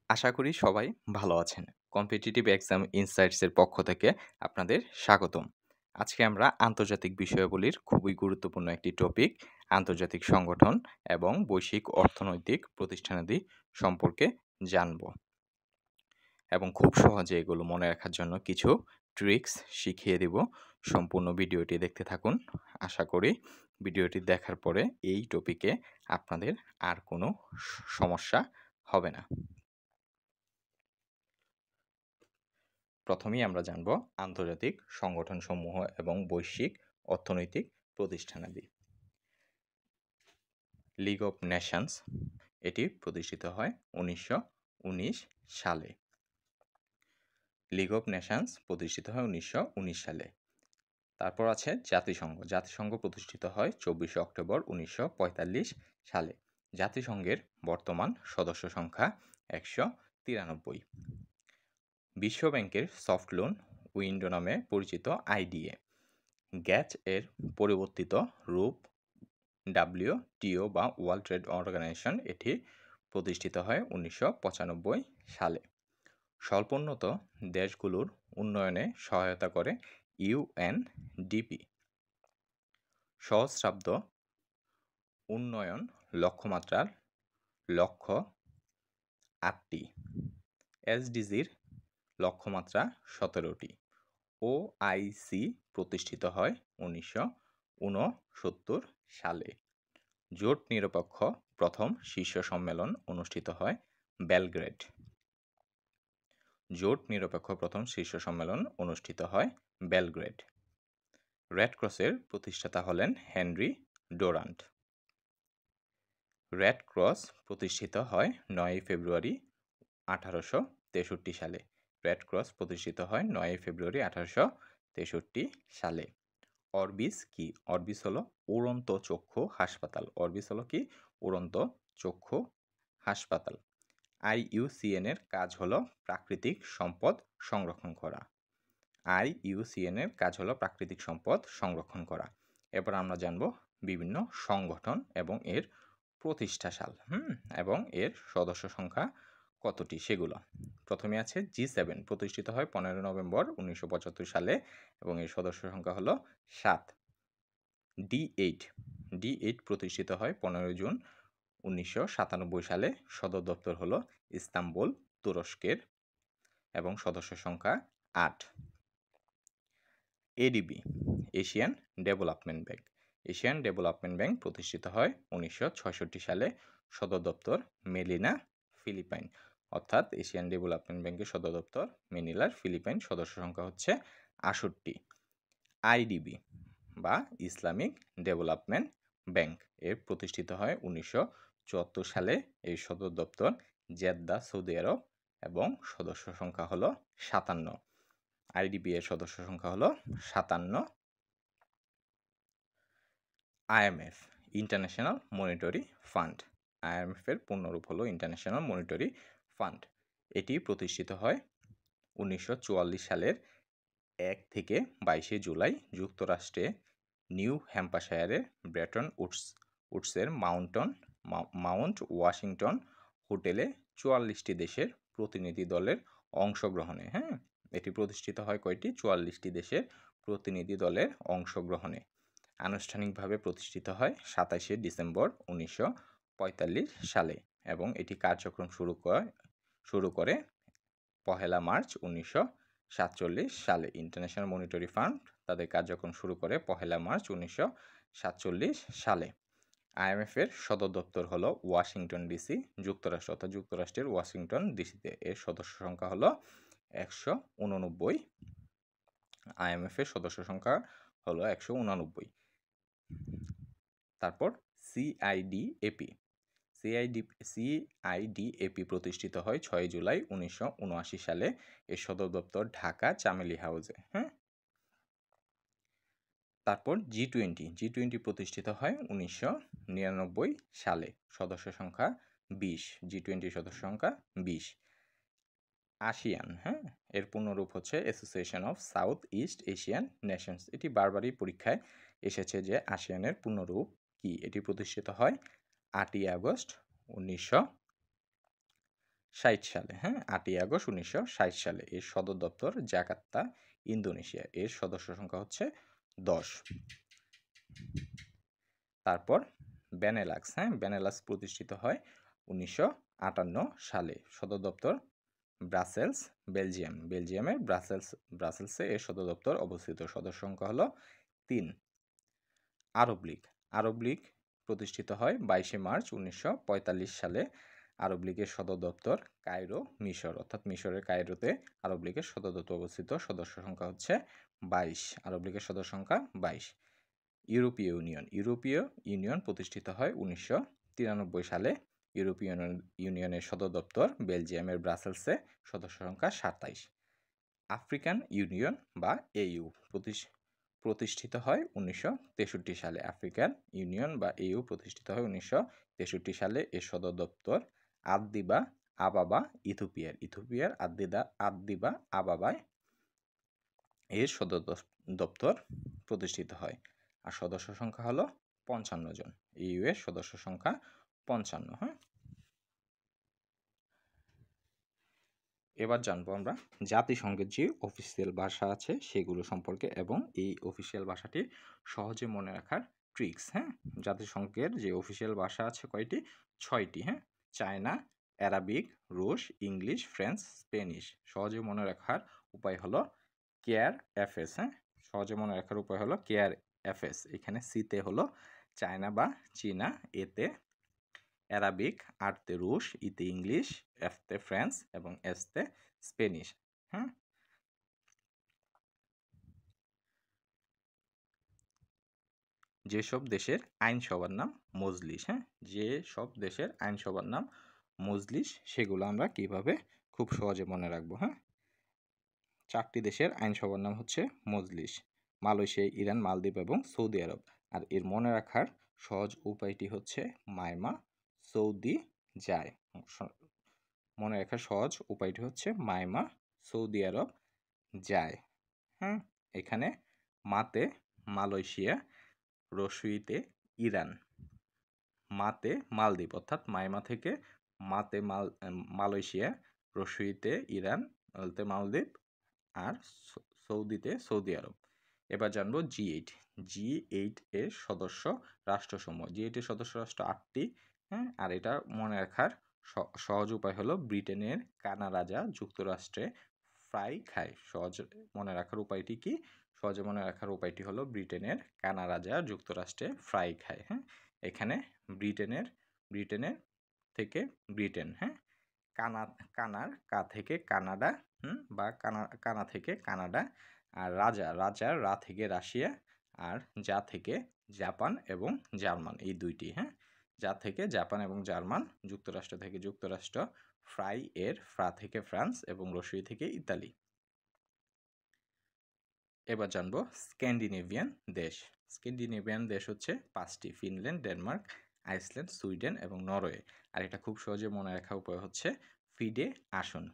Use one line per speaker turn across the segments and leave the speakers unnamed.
আশা করি সবাই ভালো আছেন। কম্পিটিটিভ এক্সাম ইনসাইটস এর পক্ষ থেকে আপনাদের স্বাগতম। আজকে আমরা আন্তর্জাতিক বিষয়াবলীর খুবই গুরুত্বপূর্ণ একটি টপিক, আন্তর্জাতিক সংগঠন এবং বৈশ্বিক অর্থনৈতিক প্রতিষ্ঠানাদি সম্পর্কে জানব। এবং খুব সহজে এগুলো মনে রাখার জন্য কিছু ট্রিক্স শিখিয়ে দিব। সম্পূর্ণ ভিডিওটি দেখতে থাকুন। আশা করি ভিডিওটি দেখার পরে এই টপিকে আপনাদের আর কোনো সমস্যা হবে না। প্রথমেই আমরা জানব আন্তর্জাতিক সংগঠনসমূহ এবং বৈশ্বিক অর্থনৈতিক প্রতিষ্ঠানাদি। লিগ অফ নেশনস এটি প্রতিষ্ঠিত হয় 1919 সালে। লিগ অফ নেশনস প্রতিষ্ঠিত হয় 1919 সালে। তারপর আছে জাতিসংঘ। জাতিসংঘ প্রতিষ্ঠিত হয় 24 অক্টোবর 1945 সালে। জাতিসংঘের বর্তমান সদস্য সংখ্যা 193। বিশ্ব ব্যাংকের সফট লোন উইন্ডো নামে পরিচিত আইডিএ। গ্যাচ এর পরিবর্তিত রূপ WTO বা ওয়ার্ল্ড ট্রেড অর্গানাইজেশন, এটি প্রতিষ্ঠিত হয় 1995 সালে। স্বল্পোন্নত দেশগুলোর উন্নয়নে সহায়তা করে UNDP। সহস্রাব্দ উন্নয়ন লক্ষ্যমাত্রার লক্ষ্য 8টি। SDGর লক্ষ্যমাত্রা 17টি। OIC প্রতিষ্ঠিত হয় 1969 সালে। জোট নিরপেক্ষ প্রথম শীর্ষ সম্মেলন অনুষ্ঠিত হয় বেলগ্রেড। জোট নিরপেক্ষ প্রথম শীর্ষ সম্মেলন অনুষ্ঠিত হয় বেলগ্রেড। রেড ক্রসের প্রতিষ্ঠাতা হলেন হেনরি ডোরান্ট। রেড ক্রস প্রতিষ্ঠিত হয় 9 ফেব্রুয়ারি 1863 সালে। রেড ক্রস প্রতিষ্ঠিত হয় 9 ফেব্রুয়ারি 1863 সালে। অরবিস কি? অরবিস হলো উড়ন্ত চক্ষু হাসপাতাল। অরবিস হলো কি? উড়ন্ত চক্ষু হাসপাতাল। IUCN এর কাজ হলো প্রাকৃতিক সম্পদ সংরক্ষণ করা। IUCN এর কাজ হলো প্রাকৃতিক সম্পদ সংরক্ষণ করা। এরপর আমরা জানব বিভিন্ন সংগঠন এবং এর প্রতিষ্ঠা সাল এবং এর সদস্য সংখ্যা কতটি সেগুলো। প্রথমে আছে G7, প্রতিষ্ঠিত হয় 15 নভেম্বর 1975 সালে এবং এর সদস্য সংখ্যা হলো 7। D8 প্রতিষ্ঠিত হয় 15 জুন 1997 সালে। সদর দপ্তর হলো ইস্তাম্বুল, তুরস্কের এবং সদস্য সংখ্যা 8। ADB, Asian development bank. Asian development bank প্রতিষ্ঠিত হয় 1966 সালে। সদর দপ্তর মেলিনা, ফিলিপাইন। অর্থাৎ এশিয়ান ডেভেলপমেন্ট ব্যাংকের সদর দপ্তর ম্যানিলার, ফিলিপাইন। সদস্য সংখ্যা হচ্ছে 68। IDB বা ইসলামিক ডেভেলপমেন্ট ব্যাংক এর প্রতিষ্ঠিত হয় 1974 সালে। এর সদর দপ্তর জেদ্দা, সৌদি আরব এবং সদস্য সংখ্যা হলো 57। IDB এর সদস্য সংখ্যা হলো 57। IMF, international monetary fund. IMF এর পূর্ণরূপ হলো ইন্টারন্যাশনাল মনিটারি ফান্ড। এটি প্রতিষ্ঠিত হয় 1944 সালের 1 থেকে 22 জুলাই যুক্তরাষ্ট্রে নিউ হ্যাম্পশায়ারের ব্রেটন উডসের মাউন্ট ওয়াশিংটন হোটেলে 44টি দেশের প্রতিনিধি দলের অংশগ্রহণে। এটি প্রতিষ্ঠিত হয় কয়টি? 44টি দেশের প্রতিনিধি দলের অংশগ্রহণে। আনুষ্ঠানিকভাবে প্রতিষ্ঠিত হয় 27 ডিসেম্বর 1945 সালে এবং এটি কার্যক্রম শুরু করে 1 মার্চ 1947 সালে। ইন্টারন্যাশনাল মনিটারি ফান্ড তাদের কার্যক্রম শুরু করে 1 মার্চ 1947 সালে। IMF এর সদর দপ্তর হলো ওয়াশিংটন ডিসি, যুক্তরাষ্ট্র, অর্থাৎ যুক্তরাষ্ট্রের ওয়াশিংটন ডিসিতে। এর সদস্য সংখ্যা হলো 189। IMF এর সদস্য সংখ্যা হলো 189। তারপর CIDAP প্রতিষ্ঠিত হয় 6 জুলাই 1979 সালে। এর সদর দপ্তর ঢাকা চামেলি হাউসে। তারপর G20 প্রতিষ্ঠিত হয় 1999 সালে। সদস্য সংখ্যা 20। G20 সদস্য সংখ্যা 20। আসিয়ান, এর পূর্ণরূপ হচ্ছে association of south east Asian Nations. এটি বারবারই পরীক্ষায় এসেছে যে আসিয়ানের পূর্ণরূপ কি। এটি প্রতিষ্ঠিত হয় 8ই আগস্ট ষাট সালে, হ্যাঁ 8ই আগস্ট 1960 সালে। এর সদর দপ্তর জাকার্তা, ইন্দোনেশিয়া। এর সদস্য সংখ্যা হচ্ছে 10। তারপর বেনেলাক্স, হ্যাঁ বেনেলাক্স প্রতিষ্ঠিত হয় 1958 সালে। সদর দপ্তর ব্রাসেলস, বেলজিয়াম। বেলজিয়ামের ব্রাসেলসে এর সদর দপ্তর অবস্থিত। সদস্য সংখ্যা হলো 3। আরব লীগ, আরব লীগ প্রতিষ্ঠিত হয় 22শে মার্চ 1945 সালে। আরব লীগের সদর দপ্তর কায়রো, মিশর, অর্থাৎ মিশরের কায়রোতে আরব লীগের সদর দপ্তর অবস্থিত। সদস্য সংখ্যা হচ্ছে 22। আরব লীগের সদস্য সংখ্যা 22। ইউরোপীয় ইউনিয়ন, ইউরোপীয় ইউনিয়ন প্রতিষ্ঠিত হয় 1993 সালে। ইউরোপীয় ইউনিয়নের সদর দপ্তর বেলজিয়ামের ব্রাসেলসে। সদস্য সংখ্যা 27। আফ্রিকান ইউনিয়ন বা EU প্রতিষ্ঠিত হয় 1963 সালে। আফ্রিকান ইউনিয়ন বা EU প্রতিষ্ঠিত হয় 1963 সালে। এর সদর দপ্তর আদ্দিবা আবাবা, ইথিওপিয়ার আদ্দিবা আবাবায় এর সদর দপ্তর প্রতিষ্ঠিত হয়। আর সদস্য সংখ্যা হলো 55 জন। EU এর সদস্য সংখ্যা 55, হ্যাঁ। এবার জানবো আমরা জাতিসংঘের যে অফিসিয়াল ভাষা আছে সেগুলো সম্পর্কে এবং এই অফিসিয়াল ভাষাটি সহজে মনে রাখার ট্রিক্স, হ্যাঁ। জাতিসংঘের যে অফিসিয়াল ভাষা আছে কয়টি? 6টি, হ্যাঁ। চায়না, অ্যারাবিক, রুশ, ইংলিশ, ফ্রেঞ্চ, স্প্যানিশ। সহজে মনে রাখার উপায় হলো কেয়ার এফএস, হ্যাঁ। সহজে মনে রাখার উপায় হলো কেয়ার এফএস। এখানে সিতে হলো চায়না বা চীনা, এতে অ্যারাবিক, আরতে রুশ, ইতে ইংলিশ, এফতে ফ্রেঞ্চ এবং এসতে স্পেনিশ, হ্যাঁ। যেসব দেশের আইনসভার নাম মজলিস, হ্যাঁ। যেসব দেশের আইনসভার নাম মজলিস সেগুলো আমরা কিভাবে খুব সহজে মনে রাখবো, হ্যাঁ। 4টি দেশের আইনসভার নাম হচ্ছে মজলিস: মালয়েশিয়া, ইরান, মালদ্বীপ এবং সৌদি আরব। আর এর মনে রাখার সহজ উপায়টি হচ্ছে মাইমা সৌদি যায়। মনে রাখার সহজ উপায়টি হচ্ছে মাইমা সৌদি আরব যায়, হ্যাঁ। এখানে মাতে মালয়েশিয়া, রসুইতে ইরান, মাতে মালদ্বীপ, অর্থাৎ মাইমা থেকে মাতে মালয়েশিয়া, রসুইতে ইরান, আলতে মালদ্বীপ আর সৌদিতে সৌদি আরব। এবার জানবো G8। G8 এর সদস্য রাষ্ট্রসমূহ। G8 এর সদস্য রাষ্ট্র 8টি, হ্যাঁ। আর এটা মনে রাখার সহজ উপায় হলো ব্রিটেনের কানা রাজা যুক্তরাষ্ট্রে ফ্রাই খায়। সহজে মনে রাখার উপায়টি কি? সহজে মনে রাখার উপায়টি হলো ব্রিটেনের কানা রাজা যুক্তরাষ্ট্রে ফ্রাই খায়, হ্যাঁ। এখানে ব্রিটেনের থেকে ব্রিটেন, হ্যাঁ। কানার কা থেকে কানাডা, বা কানা থেকে কানাডা। আর রাজার রা থেকে রাশিয়া। আর যা থেকে জাপান এবং জার্মান, এই দুইটি, হ্যাঁ। যা থেকে জাপান এবং জার্মান, যুক্তরাষ্ট্র থেকে যুক্তরাষ্ট্র, ফ্রাই এর ফ্রা থেকে ফ্রান্স এবং রসুই থেকে ইতালি। এবার জানবো স্ক্যান্ডিনেভিয়ান দেশ। স্ক্যান্ডিনেভিয়ান দেশ হচ্ছে 5টি: ফিনল্যান্ড, ডেনমার্ক, আইসল্যান্ড, সুইডেন এবং নরওয়ে। আর এটা খুব সহজে মনে রাখার উপায় হচ্ছে ফিডে আসুন।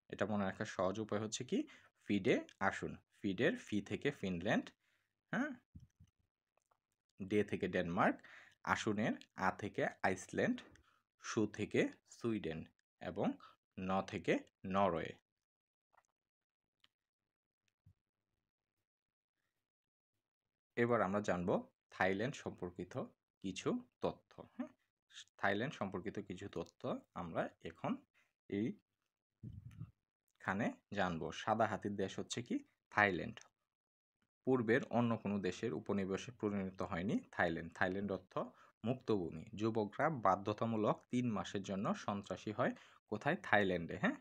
এটা মনে রাখার সহজ উপায় হচ্ছে কি? ফিডে আসুন। ফিডের ফি থেকে ফিনল্যান্ড, হ্যাঁ, ডে থেকে ডেনমার্ক, আসুনের আ থেকে আইসল্যান্ড, সু থেকে সুইডেন এবং ন থেকে নরওয়ে। এবার আমরা জানবো থাইল্যান্ড সম্পর্কিত কিছু তথ্য, হ্যাঁ। থাইল্যান্ড সম্পর্কিত কিছু তথ্য আমরা এখন এইখানে জানবো। সাদা হাতির দেশ হচ্ছে কি? থাইল্যান্ড। পূর্বের অন্য কোনো দেশের উপনিবেশে পরিণত হয়নি থাইল্যান্ড। থাইল্যান্ড অর্থ মুক্তভূমি। যুবকরা বাধ্যতামূলক 3 মাসের জন্য সন্ত্রাসী হয় কোথায়? থাইল্যান্ডে, হ্যাঁ।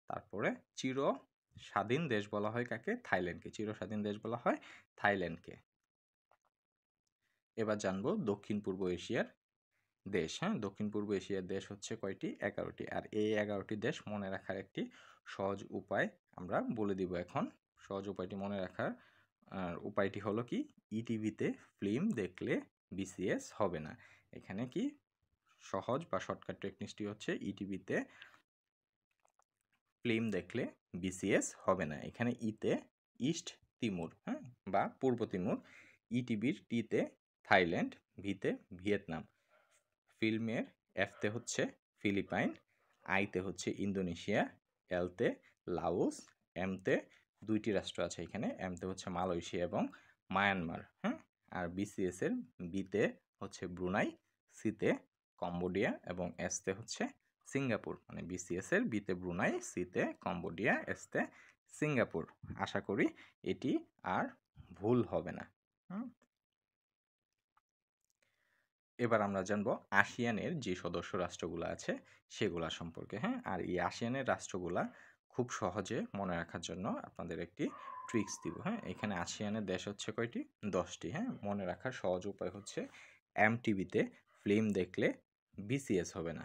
তারপরে চির স্বাধীন দেশ বলা হয় কাকে? থাইল্যান্ডকে। চিরস্বাধীন দেশ বলা হয় থাইল্যান্ডকে। এবার জানবো দক্ষিণ পূর্ব এশিয়ার দেশ, হ্যাঁ। দক্ষিণ পূর্ব এশিয়ার দেশ হচ্ছে কয়টি? 11টি। আর এই 11টি দেশ মনে রাখার একটি সহজ উপায় আমরা বলে দিব এখন। সহজ উপায়টি মনে রাখার উপায়টি হলো কি? ইটিভিতে ফিল্ম দেখলে বিসিএস হবে না। এখানে কি সহজ বা শর্টকাট টেকনিকটি হচ্ছে ইটিভিতে ফিল্ম দেখলে বিসিএস হবে না। এখানে ইতে ইস্ট তিমুর, হ্যাঁ, বা পূর্ব তিমুর, ইটিভির টিতে থাইল্যান্ড, ভিতে ভিয়েতনাম, ফিল্মের এফতে হচ্ছে ফিলিপাইন, আইতে হচ্ছে ইন্দোনেশিয়া, এলতে লাওস, এমতে 2টি রাষ্ট্র আছে এখানে, এমতে হচ্ছে মালয়েশিয়া এবং মায়ানমার। হ্যাঁ, আর বিসিএস এর বিতে হচ্ছে ব্রুনাই, সিতে কম্বোডিয়া এবং এসতে হচ্ছে সিঙ্গাপুর। মানে বিসিএস এর বিতে ব্রুনাই, সিতে কম্বোডিয়া, এসতে সিঙ্গাপুর। আশা করি এটি আর ভুল হবে না। এবার আমরা জানবো আসিয়ানের যে সদস্য রাষ্ট্রগুলো আছে সেগুলা সম্পর্কে। হ্যাঁ, আর এই আসিয়ানের রাষ্ট্রগুলা খুব সহজে মনে রাখার জন্য আপনাদের একটি ট্রিক্স দিব। হ্যাঁ, এখানে আসিয়ানের দেশ হচ্ছে কয়টি? 10টি। হ্যাঁ, মনে রাখার সহজ উপায় হচ্ছে এমটিভিতে ফিল্ম দেখলে বিসিএস হবে না।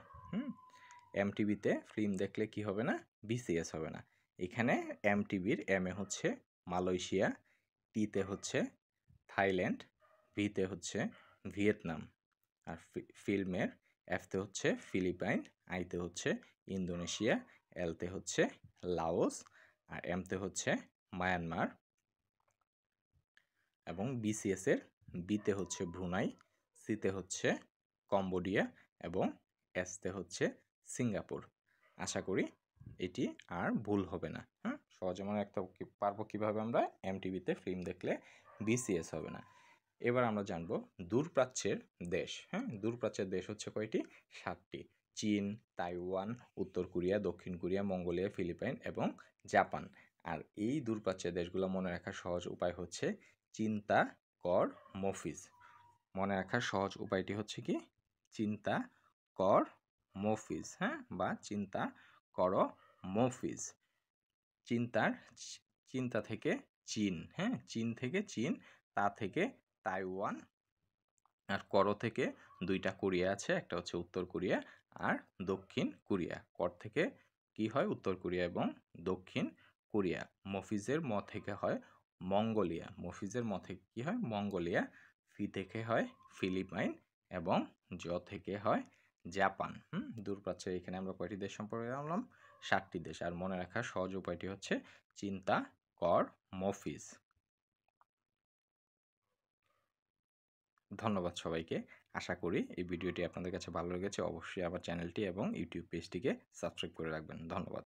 এমটিভিতে ফিল্ম দেখলে কি হবে না? বিসিএস হবে না। এখানে এমটিভির এম এ হচ্ছে মালয়েশিয়া, টিতে হচ্ছে থাইল্যান্ড, ভিতে হচ্ছে ভিয়েতনাম, আর ফিল্মের এফতে হচ্ছে ফিলিপাইন, আইতে হচ্ছে ইন্দোনেশিয়া, এলতে হচ্ছে লাওস, আর এমতে হচ্ছে মায়ানমার, এবং বিসিএস এর বিতে হচ্ছে ব্রুনাই, সিতে হচ্ছে কম্বোডিয়া এবং এসতে হচ্ছে সিঙ্গাপুর। আশা করি এটি আর ভুল হবে না। হ্যাঁ, সহজে মনে রাখতে পারবো কীভাবে আমরা এমটিভিতে ফিল্ম দেখলে বিসিএস হবে না। এবার আমরা জানব দূরপ্রাচ্যের দেশ। হ্যাঁ, দূরপ্রাচ্যের দেশ হচ্ছে কয়টি? 7টি। চীন, তাইওয়ান, উত্তর কোরিয়া, দক্ষিণ কোরিয়া, মঙ্গোলিয়া, ফিলিপাইন এবং জাপান। আর এই দূরপ্রাচ্যের দেশগুলো মনে রাখার সহজ উপায় হচ্ছে চিন্তা, কর, মফিজ। মনে রাখার সহজ উপায়টি হচ্ছে কি? চিন্তা, কর, মফিজ। হ্যাঁ, বা চিন্তা, কর, মফিজ। চিন্তা থেকে চীন। হ্যাঁ, চীন থেকে চীন, তা থেকে তাইওয়ান, আর কর থেকে 2টা কোরিয়া আছে, একটা হচ্ছে উত্তর কোরিয়া আর দক্ষিণ কোরিয়া। কর থেকে কি হয়? উত্তর কোরিয়া এবং দক্ষিণ কোরিয়া। মফিজের ম থেকে হয় মঙ্গোলিয়া। মফিজের ম থেকে কি হয়? মঙ্গোলিয়া। ফি থেকে হয় ফিলিপাইন এবং জ থেকে হয় জাপান। দূরপ্রাচ্যের এখানে আমরা কয়টি দেশ সম্পর্কে জানলাম? 7টি দেশ। আর মনে রাখার সহজ উপায়টি হচ্ছে চিন্তা, কর, মফিজ। ধন্যবাদ সবাইকে। আশা করি এই ভিডিওটি আপনাদের কাছে ভালো লেগেছে। অবশ্যই আমার চ্যানেলটি এবং ইউটিউব পেজটিকে সাবস্ক্রাইব করে রাখবেন। ধন্যবাদ।